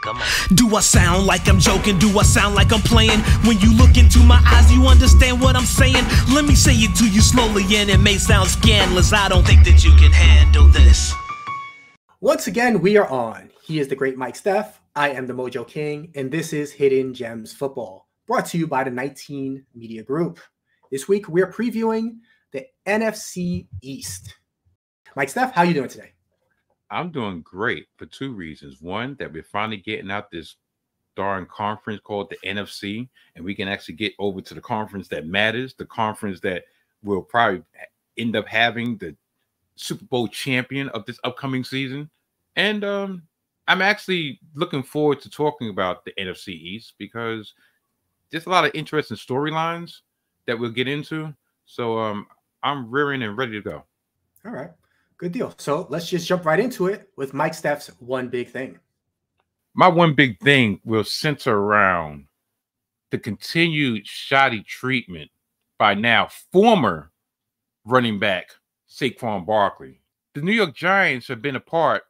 Come on. Do I sound like I'm joking? Do I sound like I'm playing? When you look into my eyes, you understand what I'm saying? Let me say it to you slowly, and it may sound scandalous. I don't think that you can handle this. Once again, we are on. He is the great Mike Steph. I am the Mojo King, and this is Hidden Gems Football, brought to you by the 19 Media Group. This week, we are previewing the NFC East. Mike Steph, how are you doing today? I'm doing great for two reasons. One, that we're finally getting out this darn conference called the NFC, and we can actually get over to the conference that matters, the conference that will probably end up having the Super Bowl champion of this upcoming season. And I'm actually looking forward to talking about the NFC East because there's a lot of interesting storylines that we'll get into. So I'm rearing and ready to go. All right. Good deal. So let's just jump right into it with Mike Steph's one big thing. My one big thing will center around the continued shoddy treatment by now former running back Saquon Barkley. The New York Giants have been a part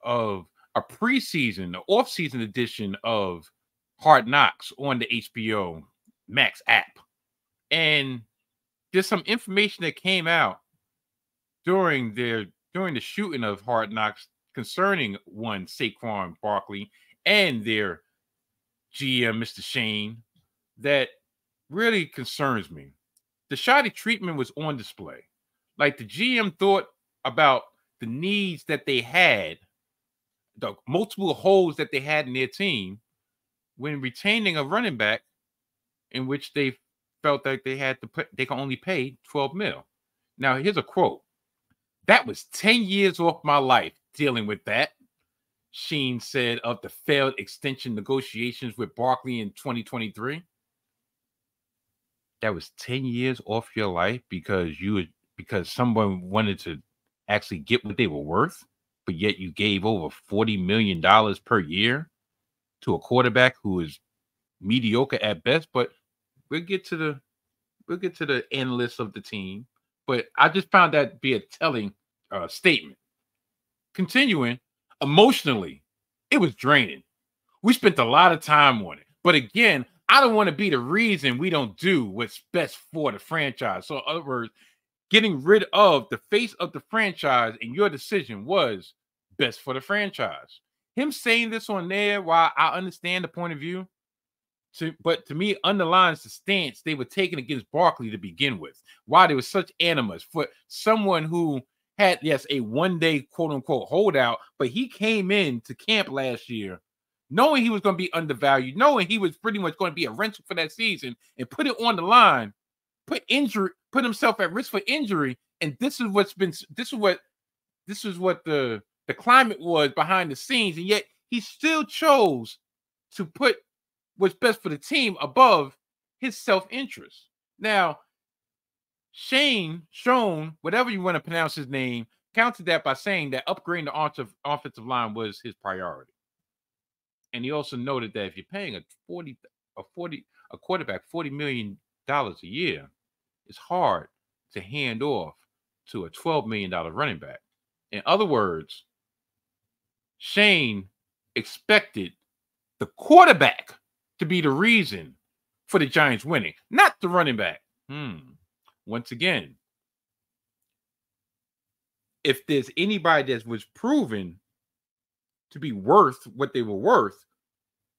of a preseason, the off-season edition of Hard Knocks on the HBO Max app. And there's some information that came out during the shooting of Hard Knocks concerning one Saquon Barkley and their GM, Mr. Shane, that really concerns me. The shoddy treatment was on display. Like the GM thought about the needs that they had, the multiple holes that they had in their team when retaining a running back in which they felt like they can only pay $12 million. Now, here's a quote. "That was 10 years off my life dealing with that," Sheen said of the failed extension negotiations with Barkley in 2023. That was 10 years off your life because someone wanted to actually get what they were worth, but yet you gave over $40 million per year to a quarterback who is mediocre at best. But we'll get to the analysts of the team. But I just found that to be a telling statement. Continuing, emotionally, it was draining. We spent a lot of time on it. But again, I don't want to be the reason we don't do what's best for the franchise. So in other words, getting rid of the face of the franchise and your decision was best for the franchise. Him saying this on there, while I understand the point of view, but to me, underlines the stance they were taking against Barkley to begin with. Why there was such animus for someone who had, yes, a one-day quote-unquote holdout, but he came in to camp last year knowing he was going to be undervalued, knowing he was pretty much going to be a rental for that season, and put it on the line, put himself at risk for injury. And this is what the climate was behind the scenes, and yet he still chose to put what's best for the team above his self-interest. Now, Shone, whatever you want to pronounce his name, countered that by saying that upgrading the offensive line was his priority. And he also noted that if you're paying a quarterback $40 million a year, it's hard to hand off to a $12 million running back. In other words, Shane expected the quarterback to be the reason for the Giants winning, not the running back. Once again, if there's anybody that was proven to be worth what they were worth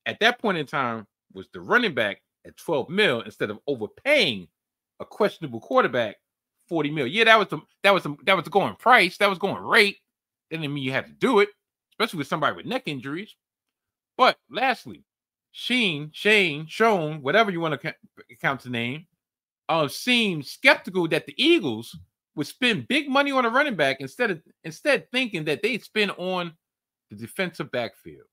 at that point in time, was the running back at $12 million instead of overpaying a questionable quarterback $40 million. Yeah, that was the going price, that was going rate. That didn't mean you had to do it, especially with somebody with neck injuries. But lastly, Shone, whatever you want to count the name, seemed skeptical that the Eagles would spend big money on a running back instead thinking that they'd spend on the defensive backfield.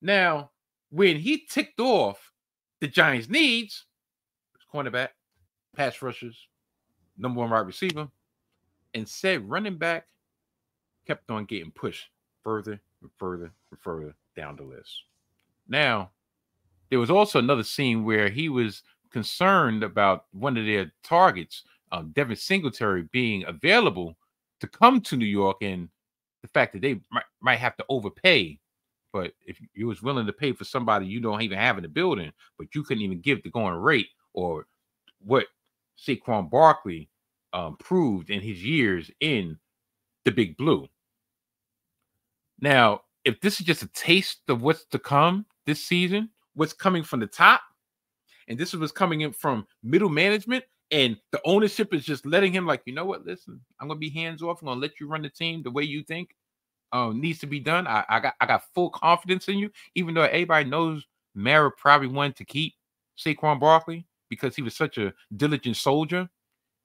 Now, when he ticked off the Giants' needs, cornerback, pass rushers, number one wide receiver, and said running back kept on getting pushed further and further and further down the list. Now, there was also another scene where he was concerned about one of their targets, Devin Singletary, being available to come to New York, and the fact that they might have to overpay But if you was willing to pay for somebody you don't even have in the building, but you couldn't even give the going rate or what Saquon Barkley proved in his years in the Big Blue. Now, if this is just a taste of what's to come this season, what's coming from the top, and this is what's coming in from middle management, and the ownership is just letting him like, you know what, listen, I'm going to be hands off. I'm going to let you run the team the way you think needs to be done. I got full confidence in you, even though everybody knows Mara probably wanted to keep Saquon Barkley because he was such a diligent soldier.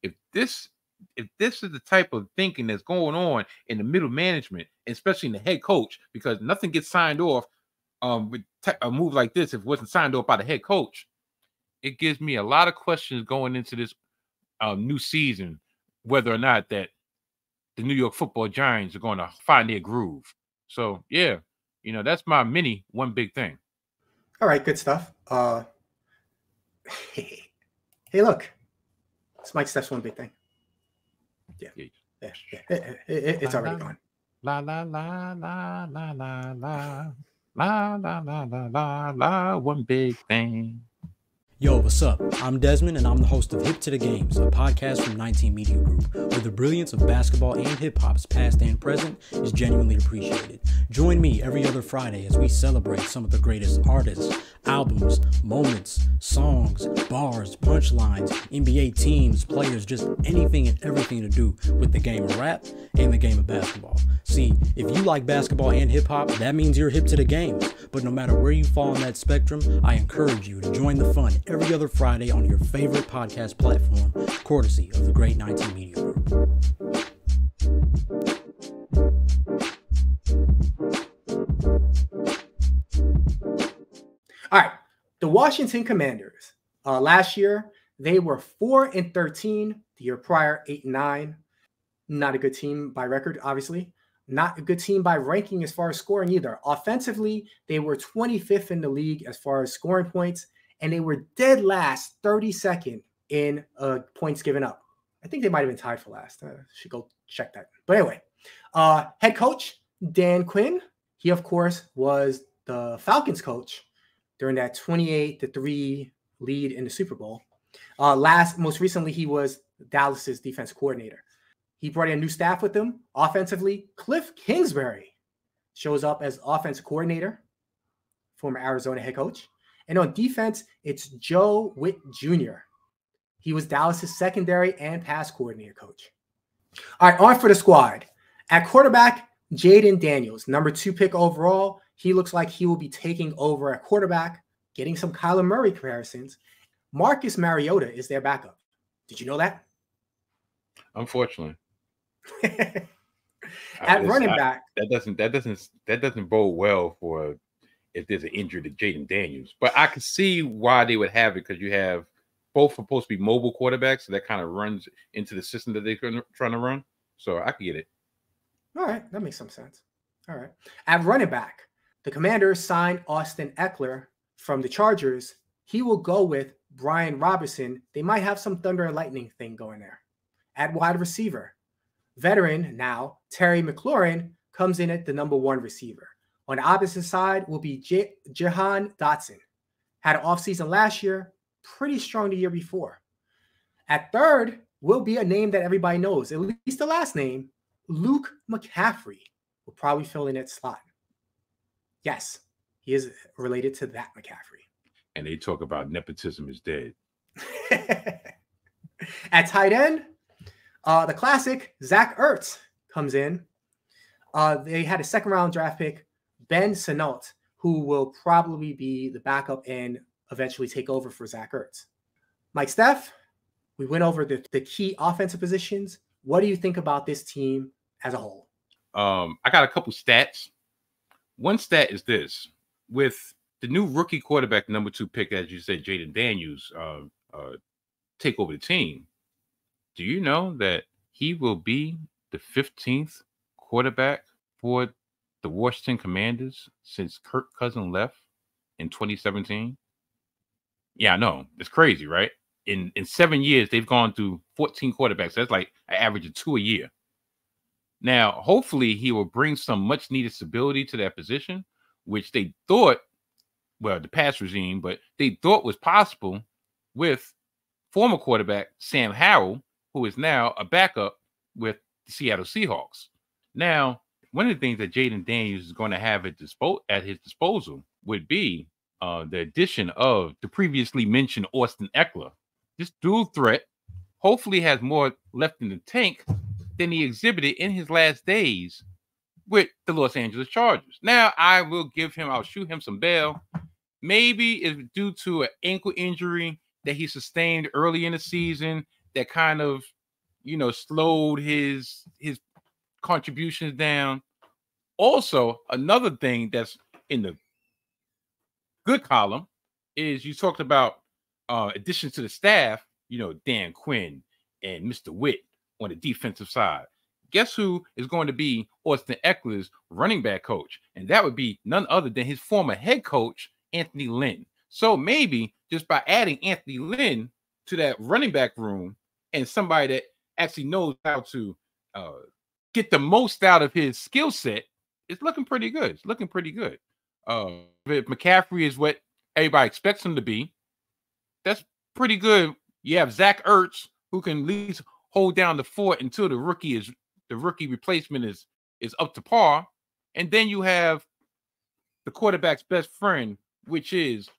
If this is the type of thinking that's going on in the middle management, especially in the head coach, because nothing gets signed off with a move like this if it wasn't signed off by the head coach, it gives me a lot of questions going into this new season, whether or not that the New York Football Giants are going to find their groove. So, yeah, that's my mini one big thing. All right, good stuff. Hey, look, it's Mike Steph's one big thing. Yeah. It's already gone. La la la la la la la la la la la la one big thing. Yo, what's up? I'm Desmond, and I'm the host of Hip to the Games, a podcast from 19 Media Group, where the brilliance of basketball and hip-hop's past and present is genuinely appreciated. Join me every other Friday as we celebrate some of the greatest artists, albums, moments, songs, bars, punchlines, NBA teams, players, just anything and everything to do with the game of rap and the game of basketball. See, if you like basketball and hip-hop, that means you're hip to the games. But no matter where you fall on that spectrum, I encourage you to join the fun every other Friday on your favorite podcast platform, courtesy of the great 19 Media Group. All right, the Washington Commanders. Last year, they were 4-13. The year prior, 8-9. Not a good team by record, obviously. Not a good team by ranking as far as scoring either. Offensively, they were 25th in the league as far as scoring points, and they were dead last, 32nd in points given up. I think they might have been tied for last. Should go check that. But anyway, head coach Dan Quinn. He, of course, was the Falcons coach during that 28-3 lead in the Super Bowl. Most recently, he was Dallas's defense coordinator. He brought in a new staff with him. Offensively, Cliff Kingsbury shows up as offensive coordinator, former Arizona head coach. And on defense, it's Joe Witt Jr. He was Dallas's secondary and pass coordinator coach. All right, on for the squad. At quarterback, Jaden Daniels, number 2 pick overall. He looks like he will be taking over at quarterback, getting some Kyler Murray comparisons. Marcus Mariota is their backup. Did you know that? Unfortunately. At running back, that doesn't bode well for if there's an injury to Jaden Daniels. But I can see why they would have it, because you have both supposed to be mobile quarterbacks, so that kind of runs into the system that they're trying to run. So I can get it. All right, that makes some sense. All right. At running back, the Commanders signed Austin Eckler from the Chargers. He will go with Brian Robertson. They might have some thunder and lightning thing going there. At wide receiver, veteran now, Terry McLaurin comes in at the number 1 receiver. On the opposite side will be Jahan Dotson. Had an offseason last year, pretty strong the year before. At third will be a name that everybody knows, at least the last name, Luke McCaffrey will probably fill in that slot. Yes, he is related to that McCaffrey. And they talk about nepotism is dead. At tight end, the classic Zach Ertz comes in. They had a second-round draft pick, Ben Sinnott, who will probably be the backup and eventually take over for Zach Ertz. Mike Steph, we went over the key offensive positions. What do you think about this team as a whole? I got a couple stats. One stat is this. With the new rookie quarterback, number 2 pick, as you said, Jaden Daniels, take over the team, do you know that he will be the 15th quarterback for the Washington Commanders since Kirk Cousins left in 2017? Yeah, I know. It's crazy, right? In 7 years, they've gone through 14 quarterbacks. That's like an average of 2 a year. Now, hopefully, he will bring some much-needed stability to that position, which they thought, well, the past regime, but they thought was possible with former quarterback Sam Howell, who is now a backup with the Seattle Seahawks. Now, one of the things that Jaden Daniels is going to have at his disposal would be the addition of the previously mentioned Austin Eckler. This dual threat hopefully has more left in the tank than he exhibited in his last days with the Los Angeles Chargers. Now, I'll shoot him some bail. Maybe it's due to an ankle injury that he sustained early in the season that kind of, slowed his contributions down. Also, another thing that's in the good column is you talked about additions to the staff, Dan Quinn and Mr. Witt on the defensive side. Guess who is going to be Austin Eckler's running back coach? And that would be none other than his former head coach, Anthony Lynn. So maybe just by adding Anthony Lynn to that running back room and somebody that actually knows how to get the most out of his skill set, it's looking pretty good. It's looking pretty good. If McCaffrey is what everybody expects him to be, that's pretty good. You have Zach Ertz, who can at least hold down the fort until the rookie replacement is up to par. And then you have the quarterback's best friend, which is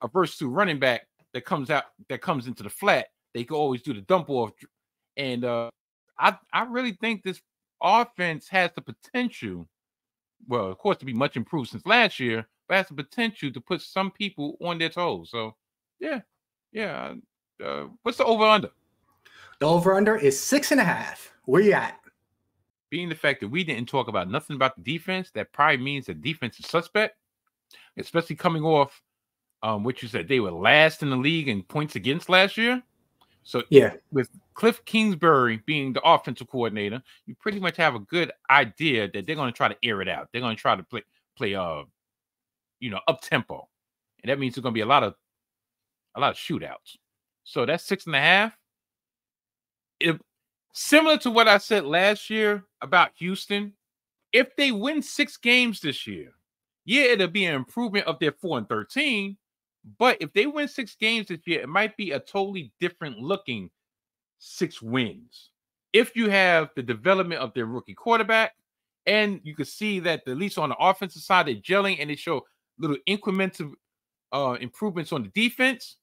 a versatile running back that comes into the flat. They can always do the dump off. And I really think this offense has the potential, well, of course, to be much improved since last year, but has the potential to put some people on their toes. So, yeah. What's the over-under? The over-under is 6.5. Where you at? Being the fact that we didn't talk about nothing about the defense, that probably means the defense is suspect, especially coming off what you said, they were last in the league in points against last year. So yeah, with Cliff Kingsbury being the offensive coordinator, you pretty much have a good idea that they're going to try to air it out. They're going to try to play up tempo, and that means there's going to be a lot of shootouts. So that's 6.5. Similar to what I said last year about Houston, if they win 6 games this year, yeah, it'll be an improvement of their 4-13. But if they win 6 games this year, it might be a totally different looking 6 wins. If you have the development of their rookie quarterback, and you can see that at least on the offensive side, they're gelling and they show little incremental improvements on the defense,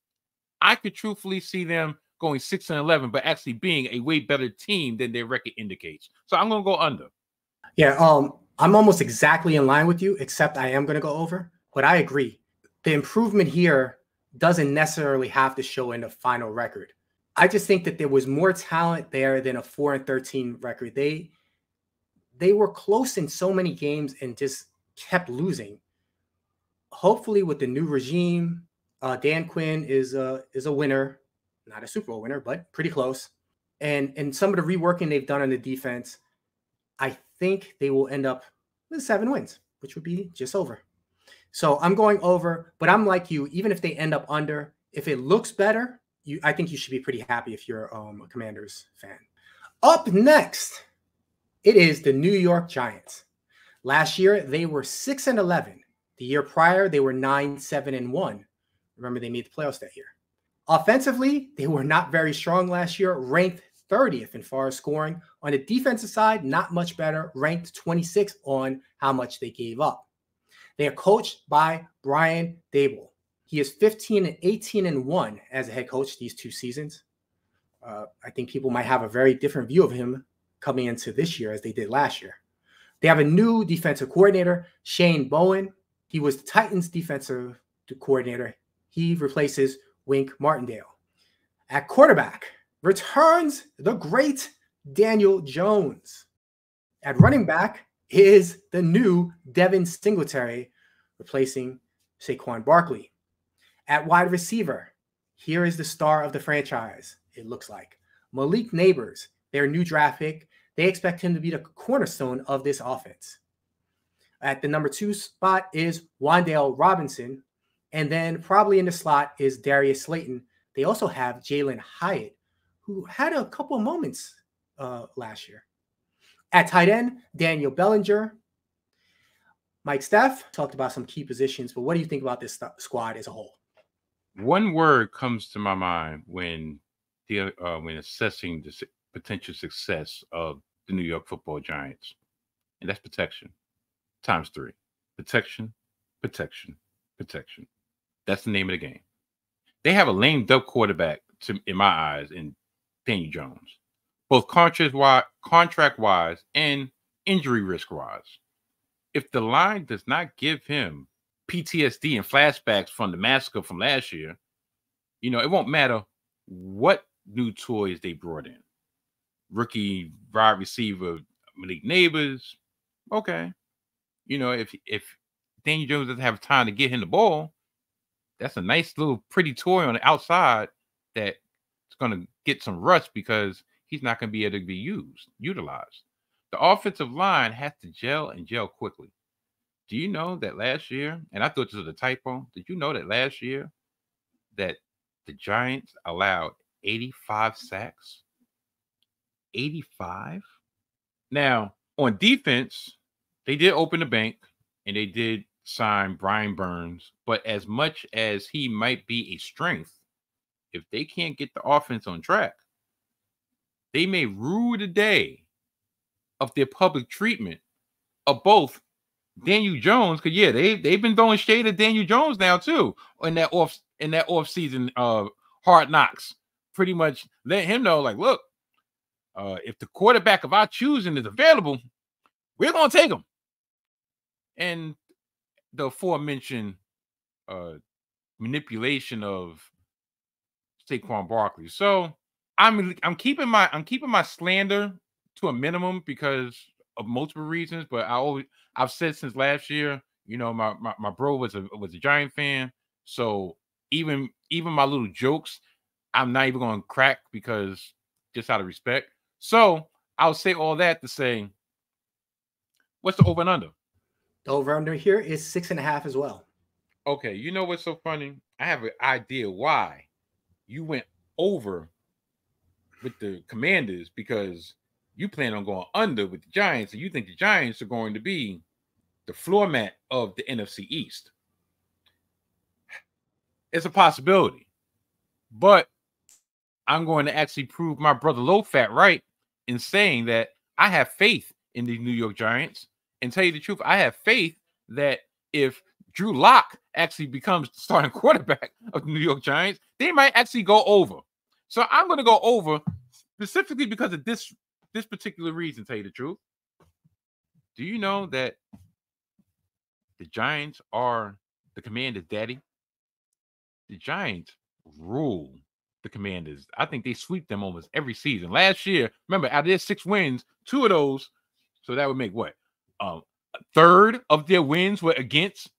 I could truthfully see them going 6-11, but actually being a way better team than their record indicates. So I'm going to go under. Yeah, I'm almost exactly in line with you, except I am going to go over. But I agree. The improvement here doesn't necessarily have to show in the final record. I just think that there was more talent there than a 4-13 record. They were close in so many games and just kept losing. Hopefully, with the new regime, Dan Quinn is a winner, not a Super Bowl winner, but pretty close. And some of the reworking they've done on the defense, I think they will end up with 7 wins, which would be just over. So I'm going over, but I'm like you. Even if they end up under, if it looks better, I think you should be pretty happy if you're a Commanders fan. Up next, it is the New York Giants. Last year, they were 6-11. The year prior, they were 9-7-1. Remember, they made the playoffs that year. Offensively, they were not very strong last year, ranked 30th in far as scoring. On the defensive side, not much better, ranked 26th on how much they gave up. They are coached by Brian Daboll. He is 15-18-1 as a head coach these 2 seasons. I think people might have a very different view of him coming into this year as they did last year. They have a new defensive coordinator, Shane Bowen. He was the Titans defensive coordinator. He replaces Wink Martindale. At quarterback, returns the great Daniel Jones. At running back is the new Devin Singletary, replacing Saquon Barkley. At wide receiver, here is the star of the franchise, it looks like. Malik Nabers, their new draft pick. They expect him to be the cornerstone of this offense. At the number 2 spot is Wan'Dale Robinson. And then probably in the slot is Darius Slayton. They also have Jalen Hyatt, who had a couple of moments last year. At tight end, Daniel Bellinger. Mike Steph talked about some key positions, but what do you think about this squad as a whole? One word comes to my mind when assessing the potential success of the New York Football Giants, and that's protection times 3. Protection, protection, protection. That's the name of the game. They have a lame duck quarterback, in my eyes, in Daniel Jones, both contract-wise and injury risk-wise. If the line does not give him PTSD and flashbacks from the massacre from last year, it won't matter what new toys they brought in. Rookie wide receiver Malik Nabers, okay. If Daniel Jones doesn't have time to get him the ball, that's a nice little pretty toy on the outside that's going to get some rust because he's not going to be able to be utilized. The offensive line has to gel and gel quickly. Do you know that last year, and I thought this was a typo, did you know that last year that the Giants allowed 85 sacks? 85? Now, on defense, they did open the bank and they did sign Brian Burns, but as much as he might be a strength, if they can't get the offense on track, they may rue the day of their public treatment of both Daniel Jones, because they've been throwing shade at Daniel Jones now too in that off season Hard Knocks, pretty much let him know, like, look, if the quarterback of our choosing is available, we're gonna take him. And the aforementioned manipulation of Saquon Barkley. So I'm keeping my slander to a minimum because of multiple reasons, but I've said since last year, my bro was a Giant fan, so even my little jokes, I'm not even going to crack because just out of respect. So I'll say all that to say, what's the over and under? The over under here is 6.5 as well. Okay, you know what's so funny? I have an idea why you went over with the Commanders, because you plan on going under with the Giants, and you think the Giants are going to be the floor mat of the NFC East. It's a possibility, but I'm going to actually prove my brother Low-Fat right in saying that I have faith in the New York Giants, and tell you the truth, I have faith that if Drew Lock actually becomes the starting quarterback of the New York Giants, they might actually go over. So I'm going to go over specifically because of this particular reason, tell you the truth. Do you know that the Giants are the Commanders' daddy? The Giants rule the Commanders. I think they sweep them almost every season. Last year, remember, out of their 6 wins, 2 of those, so that would make what? A third of their wins were against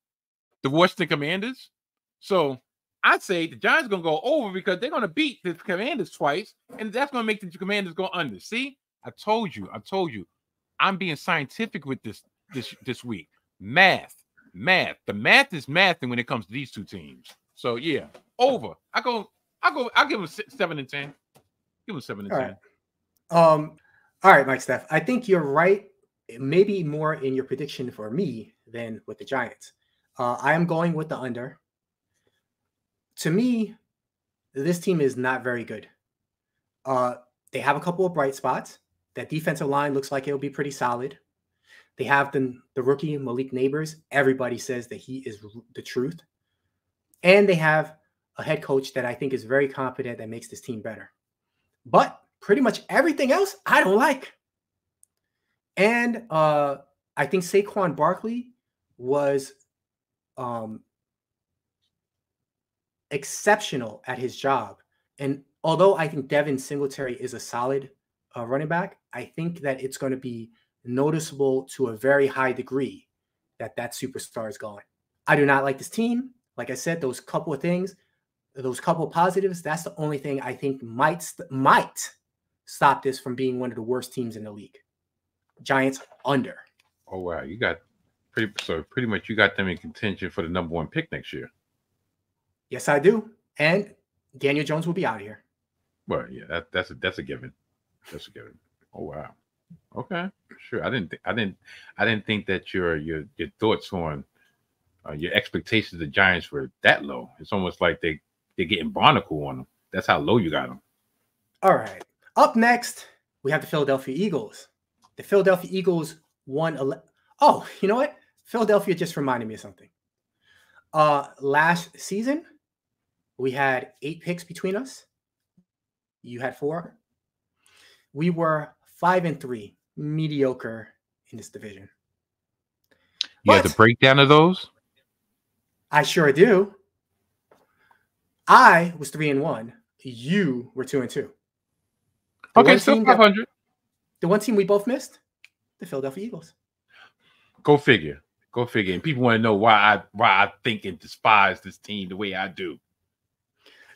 the Washington Commanders. So I'd say the Giants are going to go over because they're going to beat the Commanders twice, and that's going to make the Commanders go under. See, I told you. I'm being scientific with this week. Math. The math is mathing when it comes to these two teams. So yeah, over. I'll give them 7 and 10. Give them 7 and 10. All right, Mike Steph. I think you're right. Maybe more in your prediction for me than with the Giants. I am going with the under. To me, this team is not very good. They have a couple of bright spots. That defensive line looks like it'll be pretty solid. They have the rookie Malik Nabers. Everybody says that he is the truth. And they have a head coach that I think is very competent that makes this team better. But pretty much everything else, I don't like. And I think Saquon Barkley was exceptional at his job. And although I think Devin Singletary is a solid running back, I think that it's going to be noticeable to a very high degree that superstar is gone. I do not like this team. Like I said, those couple of things, those couple of positives, that's the only thing I think might stop this from being one of the worst teams in the league. Giants under. Oh wow, you got pretty much you got them in contention for the number 1 pick next year. Yes, I do. And Daniel Jones will be out of here. Well, yeah, that's a given. That's a given. Oh wow. Okay, sure. I didn't think that your thoughts on your expectations of the Giants were that low. It's almost like they're getting Barnacle on them. That's how low you got them. All right. Up next, we have the Philadelphia Eagles. The Philadelphia Eagles won. Oh, you know what? Philadelphia just reminded me of something. Last season, we had 8 picks between us. You had 4. We were 5-3, mediocre in this division. You had the breakdown of those? I sure do. I was 3-1. You were 2-2. Okay, still 500. The one team we both missed, the Philadelphia Eagles. Go figure. Go figure. And people want to know why I think and despise this team the way I do.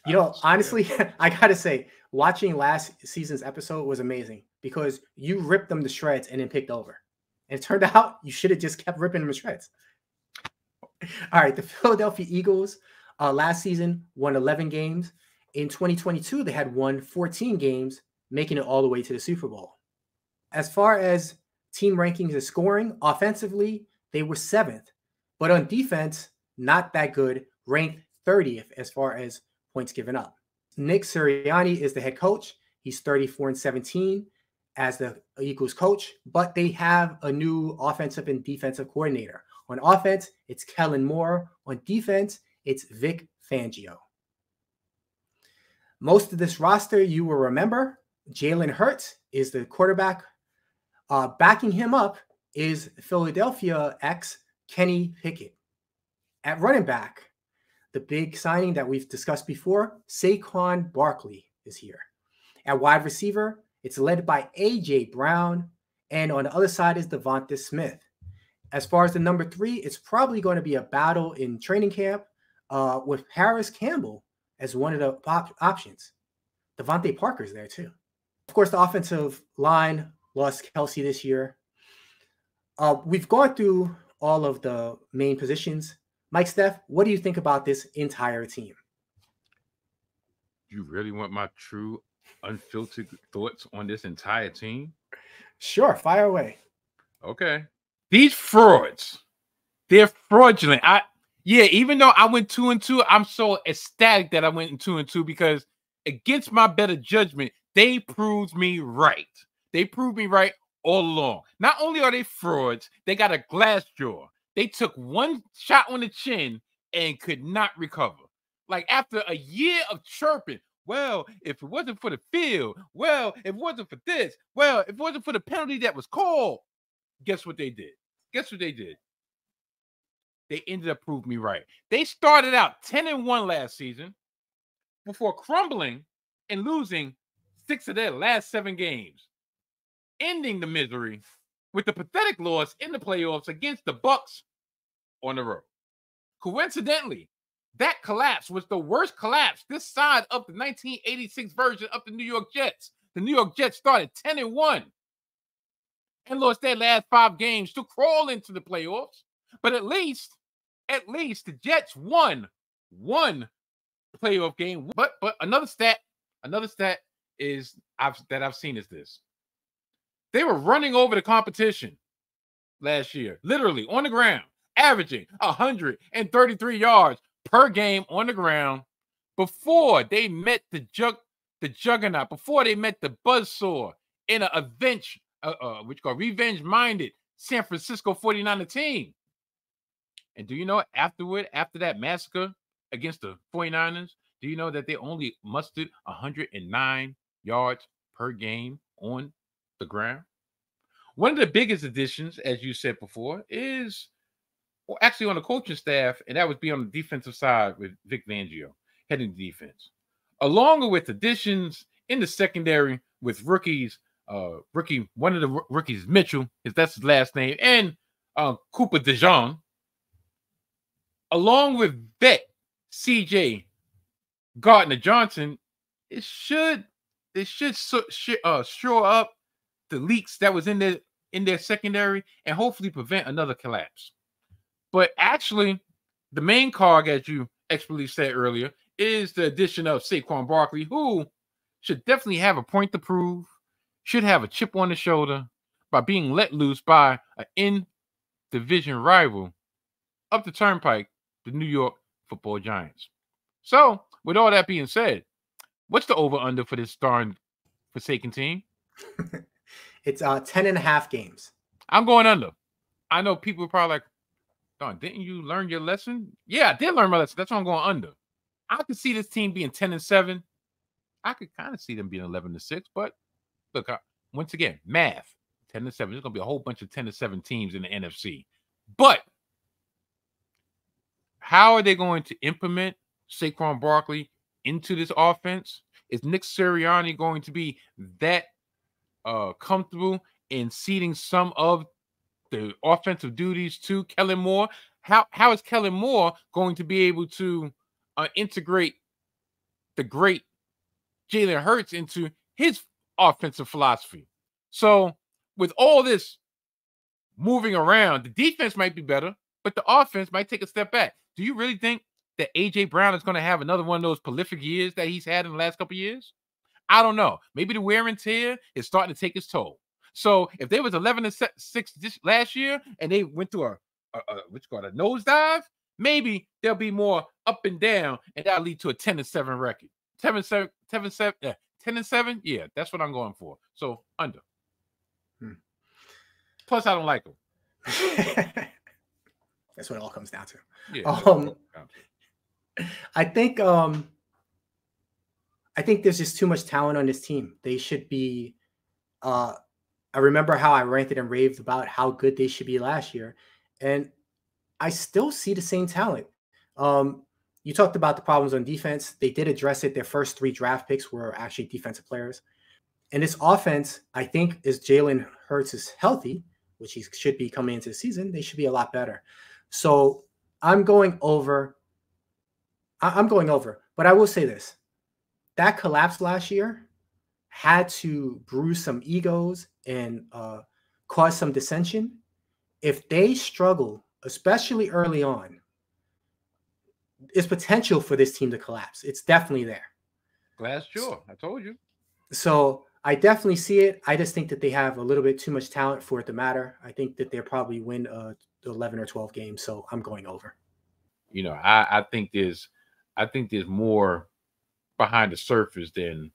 You know, honestly, I gotta say, watching last season's episode was amazing because you ripped them to shreds and then picked over. And it turned out you should have just kept ripping them to shreds. All right, the Philadelphia Eagles last season won 11 games. In 2022, they had won 14 games, making it all the way to the Super Bowl. As far as team rankings and scoring, offensively, they were 7th. But on defense, not that good, ranked 30th as far as points given up. Nick Sirianni is the head coach. He's 34-17 as the Eagles coach, but they have a new offensive and defensive coordinator. On offense, it's Kellen Moore. On defense, it's Vic Fangio. Most of this roster you will remember. Jalen Hurts is the quarterback. Backing him up is Philadelphia ex Kenny Pickett. At running back, the big signing that we've discussed before, Saquon Barkley is here. At wide receiver, it's led by A.J. Brown. And on the other side is Devonta Smith. As far as the number 3, it's probably going to be a battle in training camp with Harris Campbell as one of the options. Devontae Parker's there too. Of course, the offensive line lost Kelsey this year. We've gone through all of the main positions. Mike Steph, what do you think about this entire team? You really want my true, unfiltered thoughts on this entire team? Sure, fire away. Okay. These frauds, they're fraudulent. Even though I went 2-2, I'm so ecstatic that I went 2-2 because against my better judgment, they proved me right. They proved me right all along. Not only are they frauds, they got a glass jaw. They took one shot on the chin and could not recover. Like after a year of chirping, well, if it wasn't for the field, well, if it wasn't for this, well, if it wasn't for the penalty that was called, guess what they did? Guess what they did? They ended up proving me right. They started out 10-1 last season before crumbling and losing 6 of their last 7 games, ending the misery with the pathetic loss in the playoffs against the Bucs on the road. Coincidentally, that collapse was the worst collapse this side of the 1986 version of the New York Jets. The New York Jets started 10-1 and lost their last 5 games to crawl into the playoffs. But at least the Jets won one playoff game. But another stat is I've seen is this. They were running over the competition last year, literally on the ground, averaging 133 yards per game on the ground before they met the juggernaut, before they met the buzzsaw in a revenge-minded San Francisco 49er team. And do you know, after that massacre against the 49ers, do you know that they only mustered 109 yards per game on the ground? One of the biggest additions, as you said before, is actually on the coaching staff, and that would be on the defensive side with Vic Fangio heading the defense, along with additions in the secondary with rookies. One of the rookies, Mitchell, that's his last name, and Cooper DeJean, along with vet CJ Gardner-Johnson. It should shore up the leaks that was in their secondary and hopefully prevent another collapse. But actually, the main cog, as you expertly said earlier, is the addition of Saquon Barkley, who should definitely have a point to prove, should have a chip on the shoulder, by being let loose by an in-division rival up the turnpike, the New York Football Giants. So, with all that being said, what's the over-under for this darn forsaken team? It's 10.5 games. I'm going under. I know people are probably like, Don, didn't you learn your lesson? Yeah, I did learn my lesson. That's why I'm going under. I could see this team being 10-7. I could kind of see them being 11-6, but look, once again, math, 10-7. There's going to be a whole bunch of 10-7 teams in the NFC. But how are they going to implement Saquon Barkley into this offense? Is Nick Sirianni going to be that comfortable in ceding some of the offensive duties to Kellen Moore? How is Kellen Moore going to be able to integrate the great Jalen Hurts into his offensive philosophy? So with all this moving around, the defense might be better, but the offense might take a step back. Do you really think that A.J. Brown is going to have another one of those prolific years that he's had in the last couple of years? I don't know. Maybe the wear and tear is starting to take its toll. So if they was 11-6 this last year and they went through a nosedive, maybe there'll be more up and down, and that'll lead to a 10-7 record. 10-7. Yeah, that's what I'm going for. So under. Plus, I don't like them. That's what it all comes down to. Yeah. I think there's just too much talent on this team. They should be. I remember how I ranted and raved about how good they should be last year, and I still see the same talent. You talked about the problems on defense. They did address it. Their first 3 draft picks were actually defensive players. And this offense, I think, as Jalen Hurts is healthy, which he should be coming into the season, they should be a lot better. So I'm going over. But I will say this. That collapse last year had to bruise some egos and cause some dissension. If they struggle, especially early on, there's potential for this team to collapse. It's definitely there. Glass jaw. I told you. So I definitely see it. I just think that they have a little bit too much talent for it to matter. I think that they'll probably win 11 or 12 games. So I'm going over. You know, I think there's more behind the surface than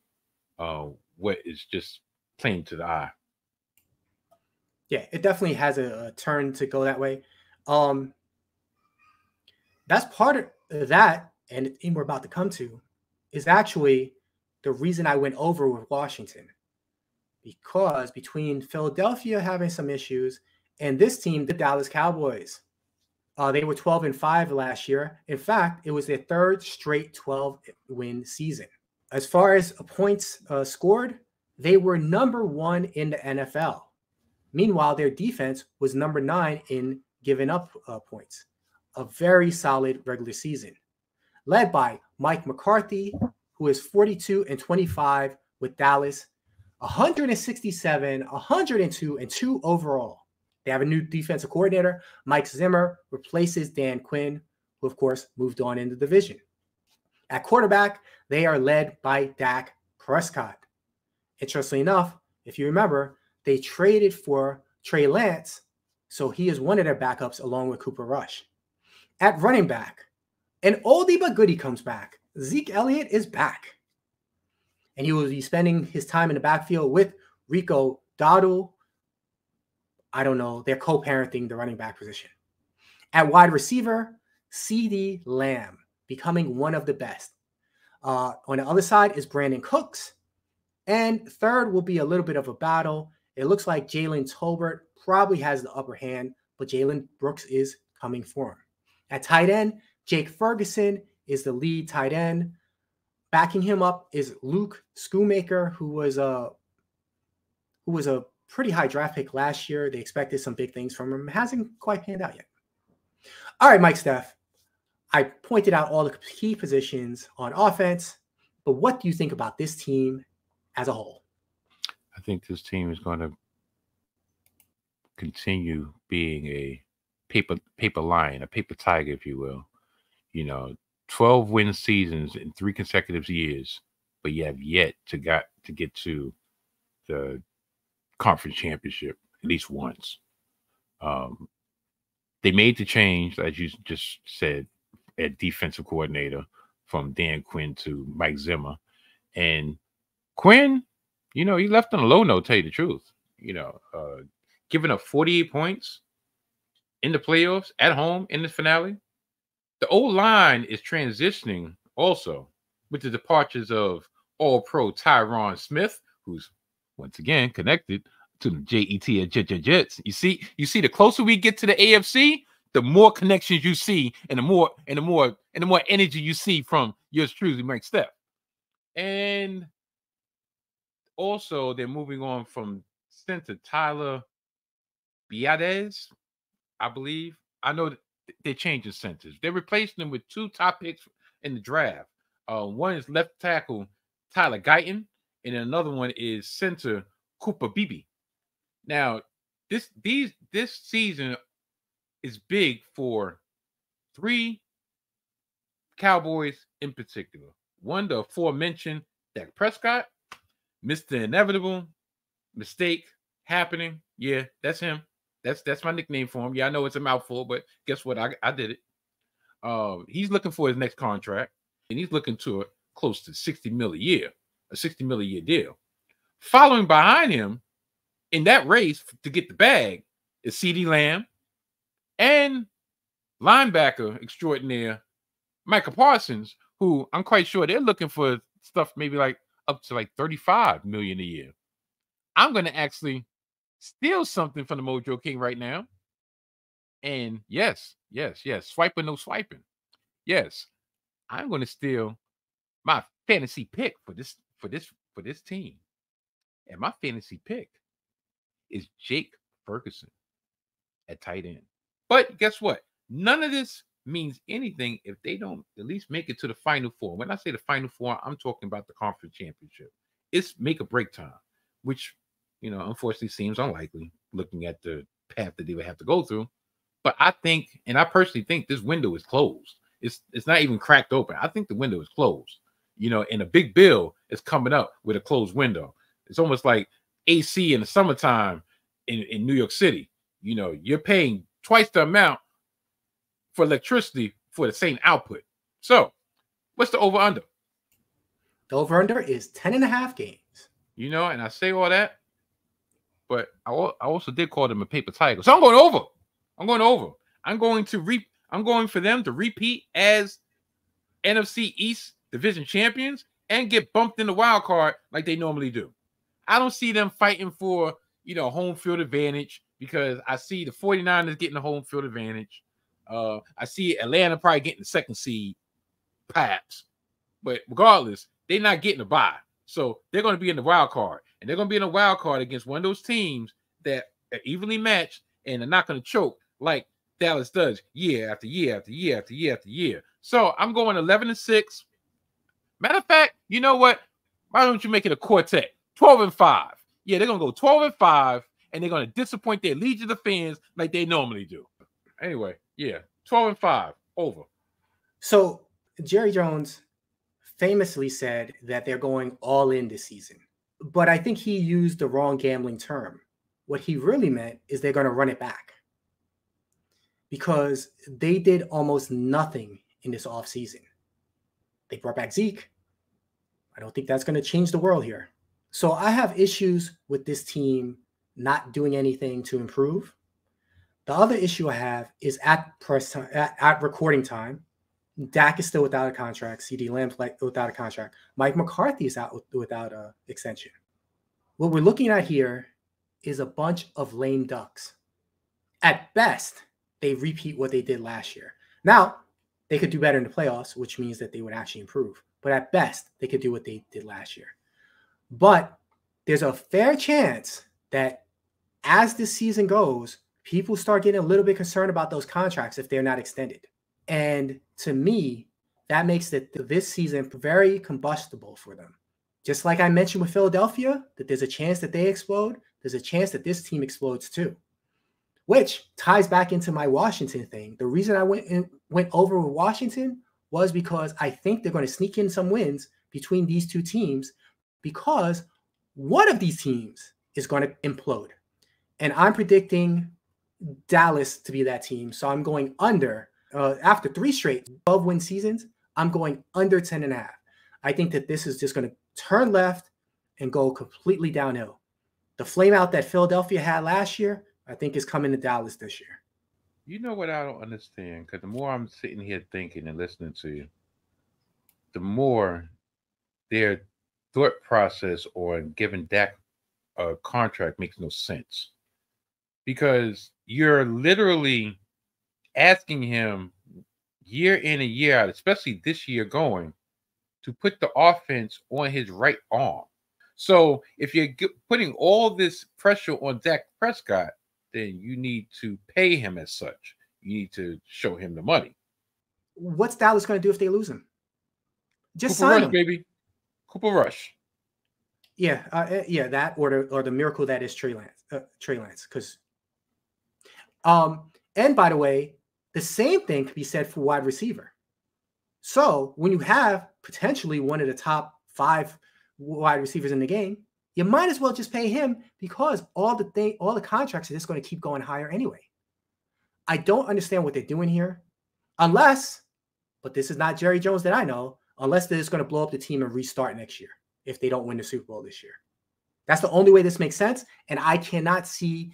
what is just plain to the eye. Yeah, it definitely has a turn to go that way. That's part of that, and the thing we're about to come to is actually the reason I went over with Washington. Because between Philadelphia having some issues and this team, the Dallas Cowboys, they were 12-5 last year. In fact, it was their 3rd straight 12-win season. As far as points scored, they were number 1 in the NFL. Meanwhile, their defense was number 9 in giving up points. A very solid regular season, led by Mike McCarthy, who is 42-25 with Dallas, 167, 102, and 2 overall. They have a new defensive coordinator. Mike Zimmer replaces Dan Quinn, who, of course, moved on in the division. At quarterback, they are led by Dak Prescott. Interestingly enough, if you remember, they traded for Trey Lance, so he is one of their backups along with Cooper Rush. At running back, an oldie but goodie comes back. Zeke Elliott is back. And he will be spending his time in the backfield with Rico Dowdle. I don't know. They're co-parenting the running back position. At wide receiver, CeeDee Lamb, becoming one of the best. On the other side is Brandon Cooks. And third will be a little bit of a battle. It looks like Jalen Tolbert probably has the upper hand, but Jalen Brooks is coming for him. At tight end, Jake Ferguson is the lead tight end. Backing him up is Luke Schoonmaker, who was a pretty high draft pick last year. They expected some big things from him. Hasn't quite panned out yet. All right, Mike Steph. I pointed out all the key positions on offense, but what do you think about this team as a whole? I think this team is going to continue being a paper lion, a paper tiger, if you will. You know, 12 win seasons in 3 consecutive years, but you have yet to get to the conference championship. at least once. They made the change, as you just said, at defensive coordinator from Dan Quinn to Mike Zimmer. And Quinn, he left on a low note, tell you the truth. Giving up 48 points in the playoffs at home in the finale. The old line is transitioning also with the departures of All-Pro Tyron Smith, who's once again connected to the JET at Jets. You see, the closer we get to the AFC, the more connections you see, and the more energy you see from yours truly, Mike Steph. And also, they're moving on from center Tyler Biadasz, I believe. I know they're changing centers. They're replacing them with 2 top picks in the draft. One is left tackle Tyler Guyton, and another one is center Cooper Beebe. Now, this season is big for 3 Cowboys in particular. One, the aforementioned Dak Prescott, Mr. Inevitable, mistake happening. Yeah, that's him. That's my nickname for him. Yeah, I know it's a mouthful, but guess what? I did it. He's looking for his next contract, and he's looking to close to $60 million a year, a $60 million a year deal. Following behind him in that race to get the bag is CeeDee Lamb and linebacker extraordinaire Micah Parsons, who I'm quite sure they're looking for stuff maybe like up to like $35 million a year. I'm going to actually steal something from the TheMoJoKing right now. And yes, swiping, no swiping. Yes, I'm going to steal my fantasy pick for this team. And my fantasy pick is Jake Ferguson at tight end. But guess what? None of this means anything if they don't at least make it to the Final Four. When I say the Final Four, I'm talking about the conference championship. It's make or break time, which, unfortunately seems unlikely looking at the path that they would have to go through. But I think, and I personally think, this window is closed. It's not even cracked open. I think the window is closed. And a big bill is coming up with a closed window. It's almost like AC in the summertime in New York City. You're paying twice the amount for electricity for the same output. So, what's the over-under? The over-under is 10.5 games. And I say all that, but I also did call them a paper tiger. So I'm going over. I'm going for them to repeat as NFC East division champions and get bumped in the wild card like they normally do. I don't see them fighting for, home field advantage, because I see the 49ers getting the home field advantage. I see Atlanta probably getting the 2nd seed, perhaps. But regardless, they're not getting a bye. So they're going to be in the wild card. And they're going to be in a wild card against one of those teams that are evenly matched and are not going to choke like Dallas does year after year after year after year after year. So I'm going 11-6. Matter of fact, you know what? Why don't you make it a quartet? 12-5. Yeah, they're going to go 12-5, and they're going to disappoint their legion of fans like they normally do. Anyway, yeah, 12-5, over. So Jerry Jones famously said that they're going all in this season, but I think he used the wrong gambling term. What he really meant is they're going to run it back, because they did almost nothing in this offseason. They brought back Zeke. I don't think that's going to change the world here. So I have issues with this team not doing anything to improve. The other issue I have is at recording time, Dak is still without a contract. CeeDee Lamb's without a contract. Mike McCarthy is out without an extension. What we're looking at here is a bunch of lame ducks. At best, they repeat what they did last year. Now, they could do better in the playoffs, which means that they would actually improve. But at best, they could do what they did last year. But there's a fair chance that as this season goes, people start getting a little bit concerned about those contracts if they're not extended. And to me, that makes this season very combustible for them. Just like I mentioned with Philadelphia, that there's a chance that they explode, there's a chance that this team explodes too. Which ties back into my Washington thing. The reason I went over with Washington was because I think they're going to sneak in some wins between these two teams, because one of these teams is going to implode. And I'm predicting Dallas to be that team. So I'm going under. After 3 straight 12-win seasons, I'm going under 10.5. I think that this is just going to turn left and go completely downhill. The flame out that Philadelphia had last year, I think is coming to Dallas this year. You know what I don't understand? Because the more I'm sitting here thinking and listening to you, the more their thought process on giving Dak a contract makes no sense. Because you're literally asking him year in and year out, especially this year going, to put the offense on his right arm. So if you're putting all this pressure on Dak Prescott, then you need to pay him as such. You need to show him the money. What's Dallas going to do if they lose him? Just Cooper sign Rush, him, baby. Cooper Rush. Yeah, that or the miracle that is Trey Lance. Because, and by the way, the same thing could be said for wide receiver. So when you have potentially one of the top 5 wide receivers in the game, you might as well just pay him, because all the contracts are just going to keep going higher anyway. I don't understand what they're doing here, unless, but this is not Jerry Jones that I know, unless they're just going to blow up the team and restart next year if they don't win the Super Bowl this year. That's the only way this makes sense, and I cannot see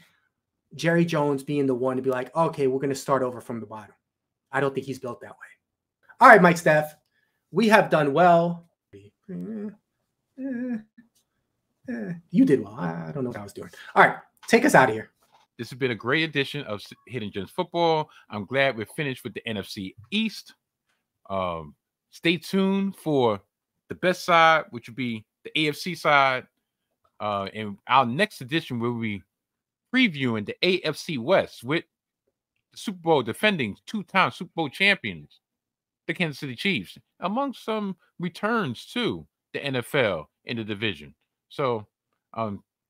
Jerry Jones being the one to be like, okay, we're going to start over from the bottom. I don't think he's built that way. All right, Mike Steph, we have done well. You did well. I don't know what I was doing. All right, take us out of here. This has been a great edition of Hidden Gems Football. I'm glad we're finished with the NFC East. Stay tuned for the best side, which will be the AFC side. And our next edition will be previewing the AFC West with the Super Bowl defending 2-time Super Bowl champions, the Kansas City Chiefs, among some returns to the NFL in the division. So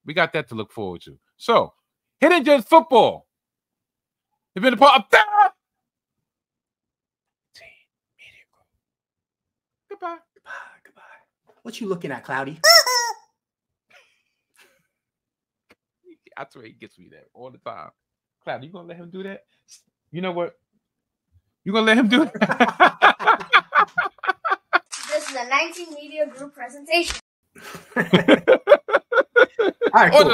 we got that to look forward to. So, Hidden Gems Football. It's been a part of that. Media Group. Goodbye. Goodbye. What you looking at, Cloudy? I swear he gets me that all the time. Cloudy, you gonna let him do that? You know what? You gonna let him do it? This is a 19 Media Group presentation. All right, cool.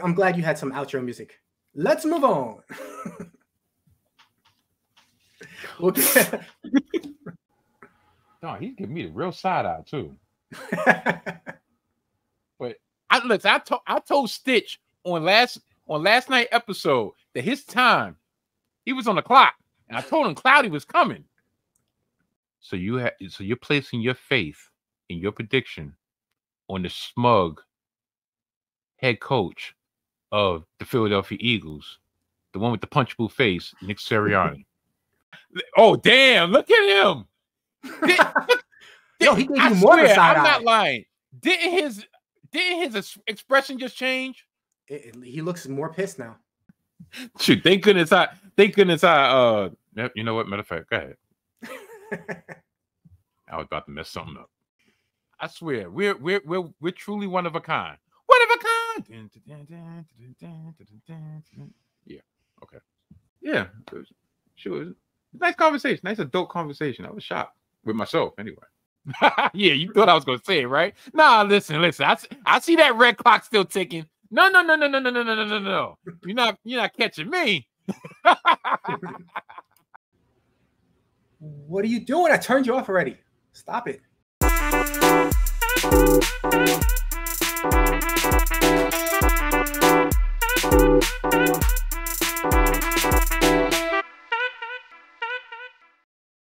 I'm glad you had some outro music. Let's move on. No, he's giving me the real side eye too. But I told Stitch on last night episode that his time, he was on the clock, and I told him Cloudy was coming. So you're placing your faith in your prediction on the smug head coach of the Philadelphia Eagles, the one with the punchable face, Nick Sirianni. Oh, damn, look at him. Yo, he gave you more of a side eye. I'm not lying. Didn't his expression just change? He looks more pissed now. Shoot, thank goodness I you know what, matter of fact, go ahead. I was about to mess something up. I swear, we're truly one of a kind. One of a kind. Yeah. Okay. Yeah. Sure. Nice conversation. Nice adult conversation. I was shocked with myself anyway. Yeah, you thought I was gonna say it, right? Nah, listen. I see that red clock still ticking. No. You're not catching me. What are you doing? I turned you off already. Stop it.